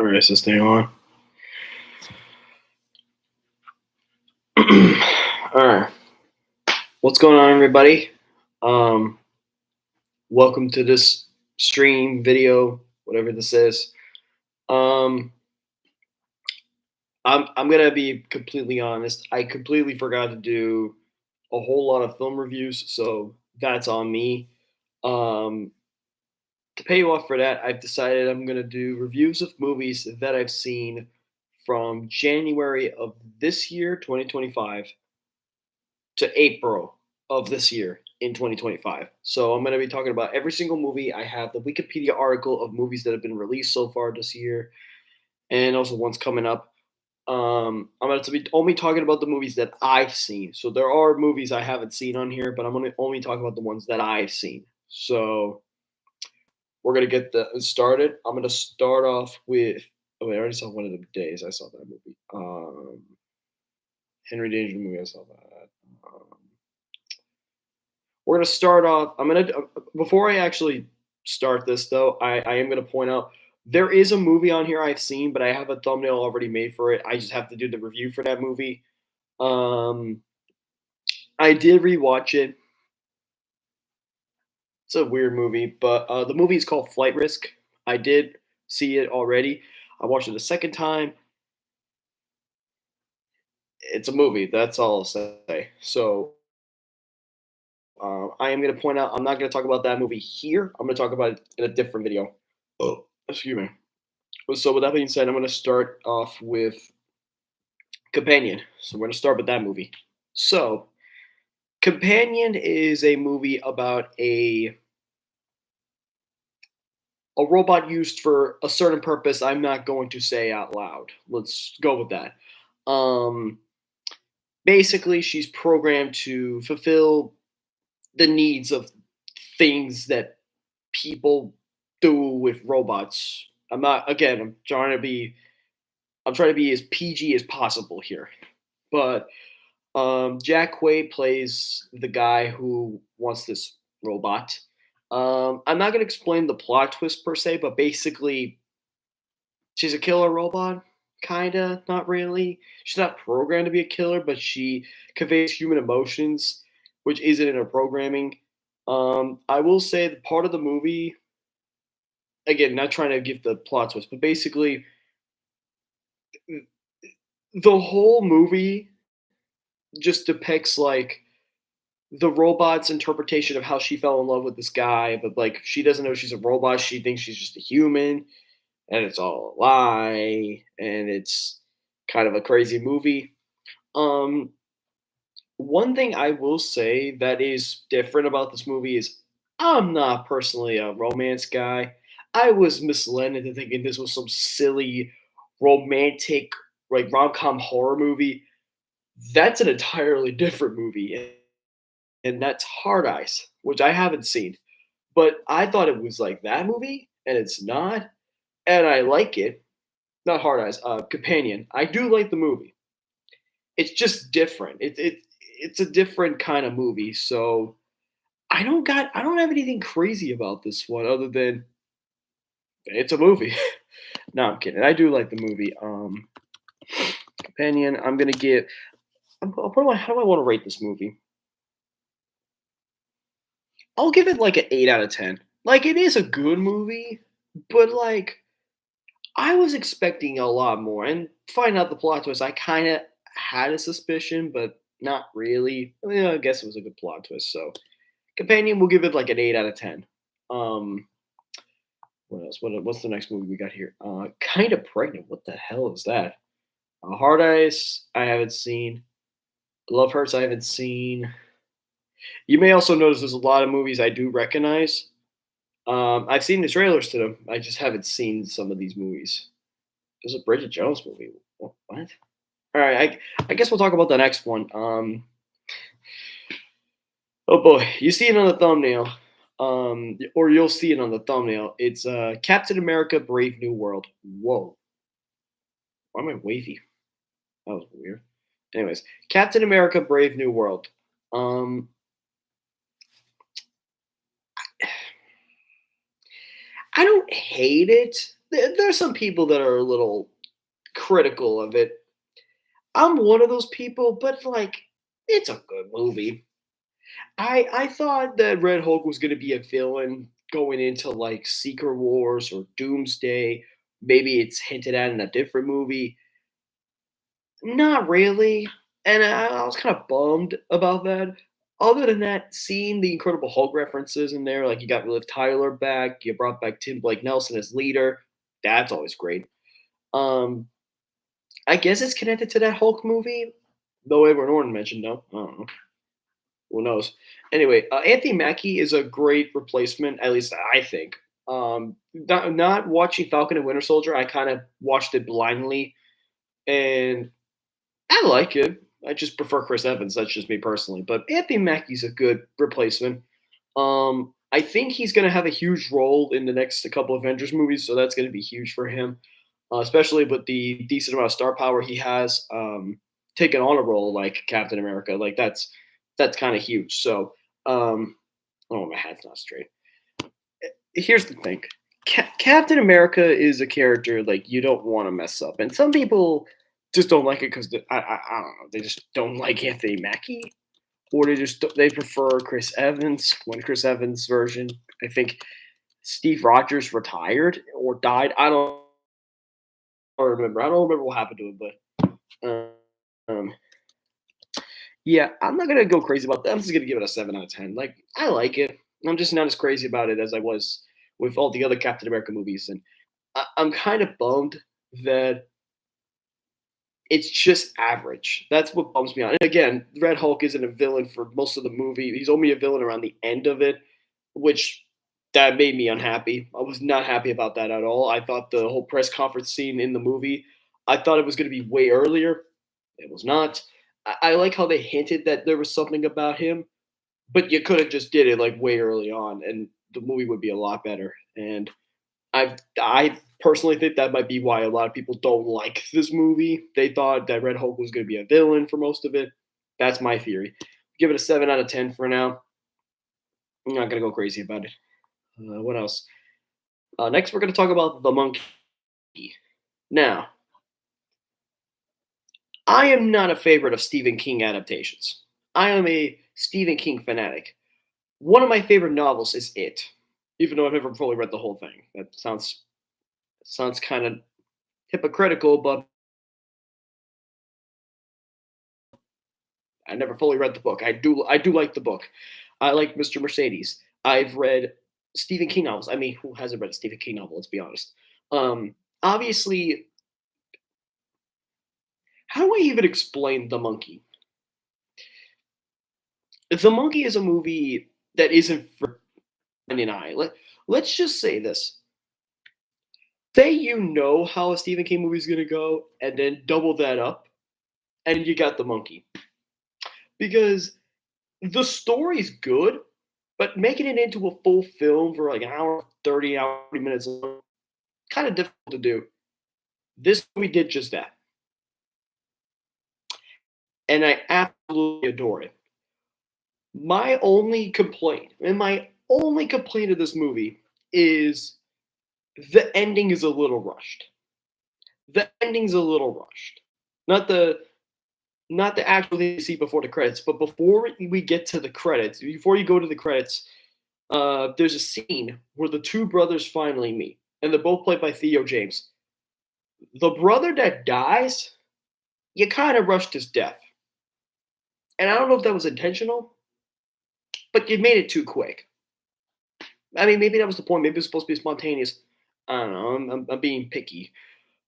Or is this thing on? All right. What's going on, everybody? Um, Welcome to this stream, video, whatever this is. Um, I'm gonna be completely honest. I completely forgot to do a whole lot of film reviews, so that's on me. Um, to pay you off for that, I've decided I'm gonna do reviews of movies that I've seen from January of this year, 2025, to April of this year in 2025. So I'm going to be talking about every single movie. I have the Wikipedia article of movies that have been released so far this year, and also ones coming up. I'm going to be only talking about the movies that I've seen. So there are movies I haven't seen on here, but I'm going to only talk about the ones that I've seen. So we're going to get started. I'm going to start off with. Oh, wait, I already saw One of the Days. I saw that movie. Henry Danger movie. I saw that. We're gonna start off. I'm gonna before I actually start this though. I am gonna point out there is a movie on here I've seen, but I have a thumbnail already made for it. I just have to do the review for that movie. Um, I did rewatch it. It's a weird movie, but the movie is called Flight Risk. I did see it already. I watched it a second time. It's a movie. That's all I'll say. So I am going to point out. I'm not going to talk about that movie here. I'm going to talk about it in a different video. Oh, excuse me. So with that being said, I'm going to start off with Companion. So we're going to start with that movie. So Companion is a movie about a robot used for a certain purpose. I'm not going to say out loud. Let's go with that. Um, Basically, she's programmed to fulfill the needs of things that people do with robots. I'm not. Again, I'm trying to be as PG as possible here. But Jack Quaid plays the guy who wants this robot. I'm not going to explain the plot twist per se, but basically, she's a killer robot. Kinda, not really. She's not programmed to be a killer, but she conveys human emotions, which isn't in her programming. I will say the part of the movie, again, not trying to give the plot twist, but basically, the whole movie just depicts like the robot's interpretation of how she fell in love with this guy, but like she doesn't know she's a robot. She thinks she's just a human, and it's all a lie, and it's kind of a crazy movie. Um, One thing I will say that is different about this movie is I'm not personally a romance guy. I was misled into thinking this was some silly romantic like rom-com horror movie. That's an entirely different movie, and that's Hard Eyes, which I haven't seen. But I thought it was like that movie, and it's not. And I like it. Not Hard Eyes, Companion. I do like the movie. It's just different. It's a different kind of movie. So I don't have anything crazy about this one other than it's a movie. No, I'm kidding. I do like the movie. Companion. I'm gonna give. How do I want to rate this movie? I'll give it like an 8 out of 10. Like it is a good movie, but like I was expecting a lot more. And find out the plot twist, I kind of had a suspicion, but not really. I mean, I guess it was a good plot twist. So, Companion, will give it like an 8 out of 10. Um, what else? What's the next movie we got here? Kind of Pregnant. What the hell is that? Hard Eyes, I haven't seen. Love Hurts, I haven't seen. You may also notice there's a lot of movies I do recognize. I've seen the trailers to them. I just haven't seen some of these movies. There's a Bridget Jones movie. What? All right, I guess we'll talk about the next one. Oh boy, you see it on the thumbnail, or you'll see it on the thumbnail. It's Captain America: Brave New World. Whoa, why am I wavy? That was weird. Anyways, Captain America: Brave New World. Um, I don't hate it. there's some people that are a little critical of it. I'm one of those people, but like, it's a good movie. I thought that Red Hulk was gonna be a villain going into like Secret Wars or Doomsday. Maybe it's hinted at in a different movie. Not really, and I was kind of bummed about that. Other than that, seeing the Incredible Hulk references in there, like you got Liv Tyler back, you brought back Tim Blake Nelson as leader. That's always great. Um, I guess it's connected to that Hulk movie, though Edward Norton mentioned no. I don't know. Who knows? Anyway, Anthony Mackie is a great replacement, at least I think. Not watching Falcon and Winter Soldier, I kind of watched it blindly, and I like it. I just prefer Chris Evans. That's just me personally. But Anthony Mackie's a good replacement. I think he's going to have a huge role in the next couple Avengers movies, so that's going to be huge for him, especially with the decent amount of star power he has. Taking on a role like Captain America, like that's kind of huge. So, oh, my hat's not straight. Here's the thing: Captain America is a character like you don't want to mess up, and some people just don't like it because I don't know, they just don't like Anthony Mackie, or they prefer Chris Evans. When Chris Evans version, I think Steve Rogers retired or died. I don't remember what happened to him, but um, yeah, I'm not gonna go crazy about that. I'm just gonna give it a 7 out of 10. Like I like it. I'm just not as crazy about it as I was with all the other Captain America movies, and I'm kind of bummed that it's just average. That's what bums me out. And again, Red Hulk isn't a villain for most of the movie. He's only a villain around the end of it, which that made me unhappy. I was not happy about that at all. I thought the whole press conference scene in the movie, I thought it was going to be way earlier. It was not. I like how they hinted that there was something about him, but you could have just did it like way early on, and the movie would be a lot better. And I personally think that might be why a lot of people don't like this movie. They thought that Red Hulk was going to be a villain for most of it. That's my theory. Give it a 7 out of 10 for now. I'm not gonna go crazy about it. What else? Next, we're gonna talk about the monkey. Now, I am not a favorite of Stephen King adaptations. I am a Stephen King fanatic. One of my favorite novels is It, even though I've never fully read the whole thing. That sounds kind of hypocritical, but I never fully read the book. I do like the book. I like Mr. Mercedes. I've read Stephen King novels. I mean, who hasn't read a Stephen King novel? Let's be honest. Obviously, how do I even explain The Monkey? The Monkey is a movie that isn't for 99. Let's just say this. Say you know how a Stephen King movie is going to go, and then double that up, and you got The Monkey. Because the story's good, but making it into a full film for like an hour 30, hour 40 minutes long, kind of difficult to do. This movie did just that, and I absolutely adore it. My only complaint of this movie is the ending is a little rushed. The ending's a little rushed. Not the not the actual thing you see before the credits, but before we get to the credits, before you go to the credits, there's a scene where the two brothers finally meet, and they're both played by Theo James. The brother that dies, you kind of rushed his death, and I don't know if that was intentional, but you made it too quick. I mean, maybe that was the point. Maybe it was supposed to be spontaneous. I don't know. I'm being picky,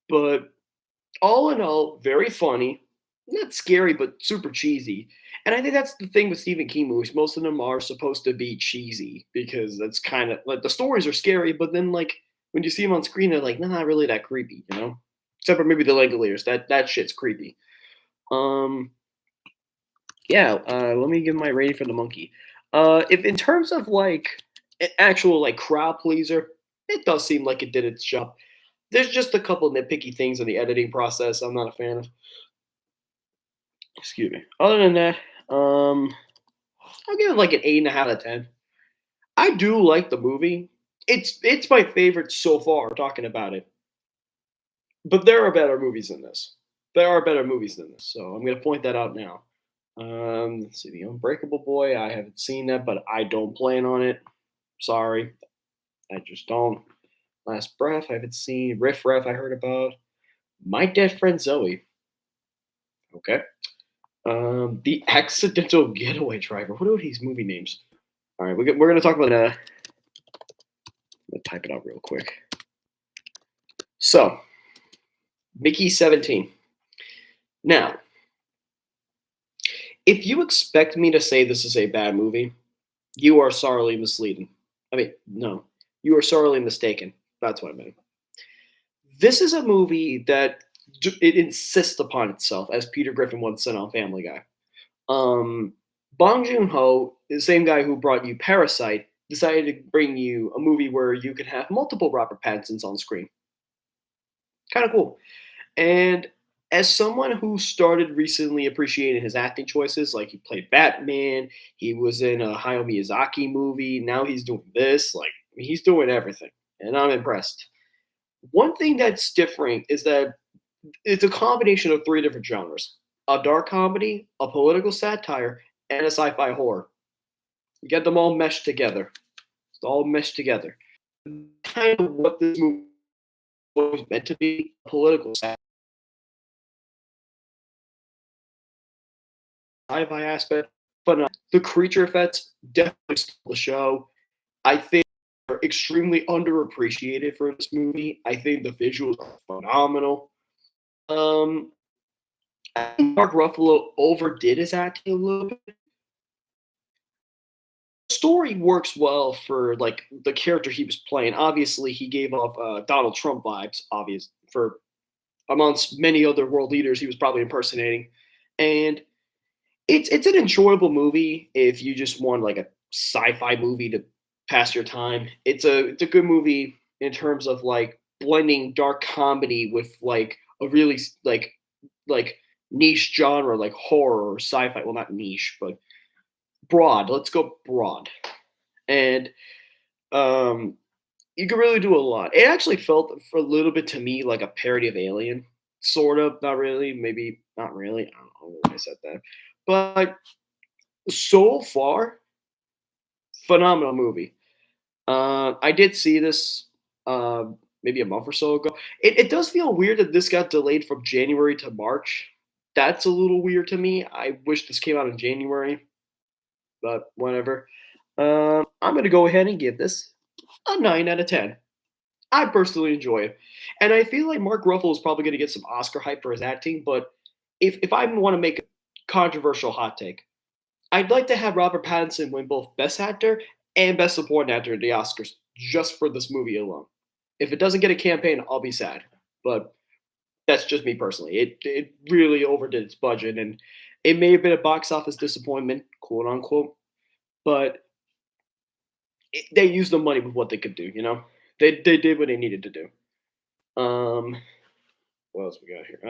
but all in all, very funny, not scary, but super cheesy. And I think that's the thing with Stephen King movies. Most of them are supposed to be cheesy because that's kind of like the stories are scary, but then like when you see them on screen, they're like, not really that creepy, you know? Except for maybe the Langoliers. That shit's creepy. Um, yeah. Let me give my rating for the monkey. If in terms of like actual like crowd pleaser, it does seem like it did its job. There's just a couple nitpicky things in the editing process I'm not a fan of. Excuse me. Other than that, I'll give it like an 8.5 out of 10. I do like the movie. It's my favorite so far. Talking about it, But there are better movies than this. There are better movies than this, so I'm gonna point that out now. Let's see, The Unbreakable Boy, I haven't seen that, but I don't plan on it. Sorry, I just don't. Last Breath, I haven't seen. Riff Raff, I heard about. My Dead Friend Zoe, okay. The Accidental Getaway Driver. What are these movie names? All right, we're gonna talk about. Let me type it out real quick. So, Mickey 17. Now, if you expect me to say this is a bad movie, you are sorely misleading. I mean, no, you are sorely mistaken. That's what I meant. This is a movie that it insists upon itself, as Peter Griffin once said on Family Guy. Um, Bong Joon Ho, the same guy who brought you Parasite, decided to bring you a movie where you can have multiple Robert Pattinsons on screen. Kind of cool. And as someone who started recently appreciating his acting choices, like he played Batman, he was in a Hayao Miyazaki movie, now he's doing this, like he's doing everything, and I'm impressed. One thing that's different is that it's a combination of three different genres: a dark comedy, a political satire, and a sci-fi horror. You get them all meshed together. It's all meshed together. Kind of what this movie was meant to be, a political sci-fi aspect, but the creature effects definitely stole the show. I think they're extremely underappreciated for this movie. I think the visuals are phenomenal. Um, I think Mark Ruffalo overdid his acting a little bit. Story works well for like the character he was playing. Obviously, he gave off Donald Trump vibes. Obvious for amongst many other world leaders he was probably impersonating, and it's an enjoyable movie if you just want like a sci-fi movie to pass your time. It's a good movie in terms of like blending dark comedy with like a really like niche genre like horror or sci-fi. Well, not niche, but broad. Let's go broad. And um you can really do a lot. It actually felt for a little bit to me like a parody of Alien, sort of. Not really, maybe not really. I don't know why I said that, but so far, phenomenal movie. I did see this maybe a month or so ago. It does feel weird that this got delayed from January to March. That's a little weird to me. I wish this came out in January, but whatever. I'm gonna go ahead and give this a 9 out of 10. I personally enjoy it, and I feel like Mark Ruffalo is probably gonna get some Oscar hype for his acting. But if I want to make a controversial hot take, I'd like to have Robert Pattinson win both Best Actor and Best Supporting Actor at the Oscars just for this movie alone. If it doesn't get a campaign, I'll be sad. But that's just me personally. It really overdid its budget, and it may have been a box office disappointment, quote unquote. But they used the money with what they could do. You know, they did what they needed to do. Um, what else we got here?